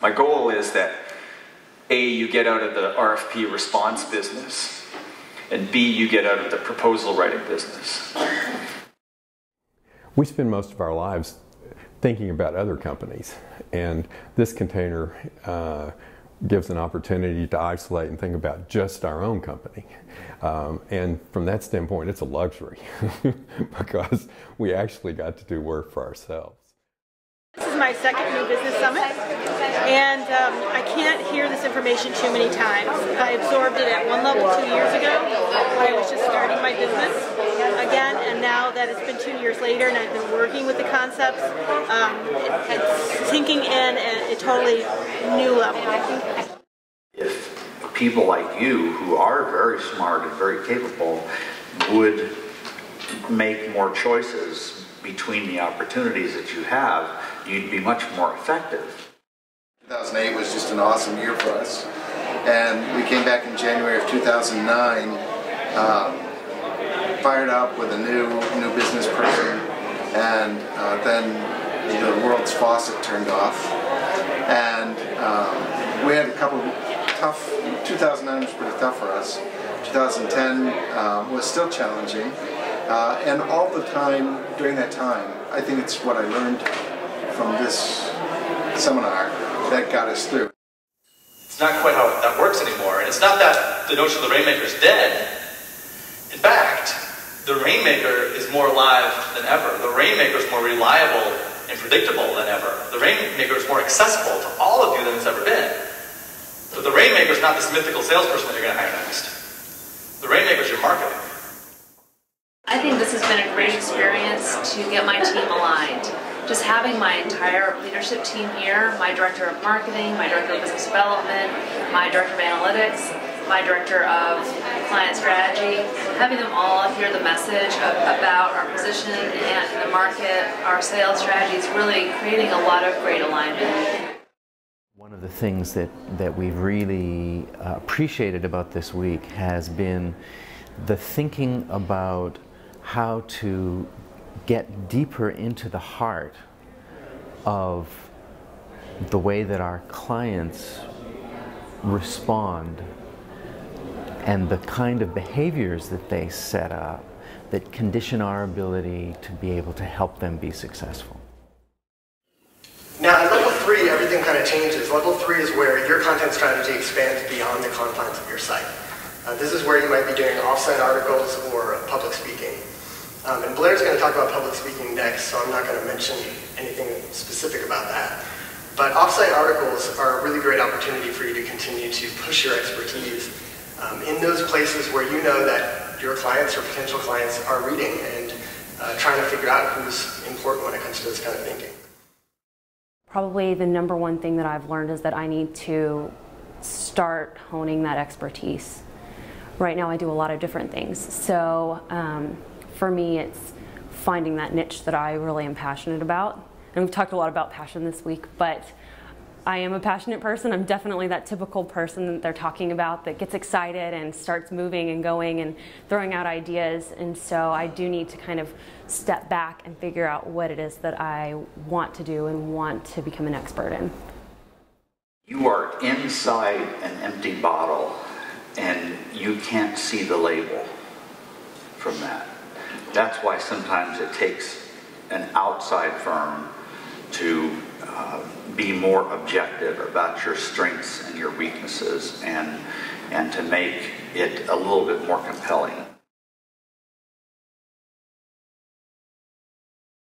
My goal is that A, you get out of the RFP response business, and B, you get out of the proposal writing business. We spend most of our lives thinking about other companies, and this container gives an opportunity to isolate and think about just our own company. And from that standpoint, it's a luxury because we actually got to do work for ourselves. This is my second New Business Summit, and I can't hear this information too many times. I absorbed it at one level 2 years ago when I was just starting my business again, and now that it's been 2 years later and I've been working with the concepts, it's sinking in at a totally new level. If people like you, who are very smart and very capable, would make more choices between the opportunities that you have, you'd be much more effective. 2008 was just an awesome year for us, and we came back in January of 2009, fired up with a new business person, and then the world's faucet turned off, and we had a couple of tough. 2009 was pretty tough for us. 2010 was still challenging, and all the time during that time, I think it's what I learned from this seminar that got us through. It's not quite how that works anymore, and it's not that the notion of the Rainmaker is dead. In fact, the Rainmaker is more alive than ever. The Rainmaker is more reliable and predictable than ever. The Rainmaker is more accessible to all of you than it's ever been. But the Rainmaker is not this mythical salesperson that you're going to hire next. The Rainmaker is your marketing. I think this has been a great experience to get my team aligned. Just having my entire leadership team here, my director of marketing, my director of business development, my director of analytics, my director of client strategy, having them all hear the message about our position and the market, our sales strategy is really creating a lot of great alignment. One of the things that we've really appreciated about this week has been the thinking about how to get deeper into the heart of the way that our clients respond and the kind of behaviors that they set up that condition our ability to be able to help them be successful. Now at level 3, everything kind of changes. Level 3 is where your content strategy expands beyond the confines of your site. This is where you might be doing off-site articles or public speaking. And Blair's going to talk about public speaking next, so I'm not going to mention anything specific about that. But off-site articles are a really great opportunity for you to continue to push your expertise in those places where you know that your clients or potential clients are reading and trying to figure out who's important when it comes to this kind of thinking. Probably the number one thing that I've learned is that I need to start honing that expertise. Right now I do a lot of different things, so for me it's finding that niche that I really am passionate about. And we've talked a lot about passion this week, but I am a passionate person. I'm definitely that typical person that they're talking about that gets excited and starts moving and going and throwing out ideas, and so I do need to kind of step back and figure out what it is that I want to do and want to become an expert in. You are inside an empty bottle and you can't see the label from that. That's why sometimes it takes an outside firm to be more objective about your strengths and your weaknesses and to make it a little bit more compelling.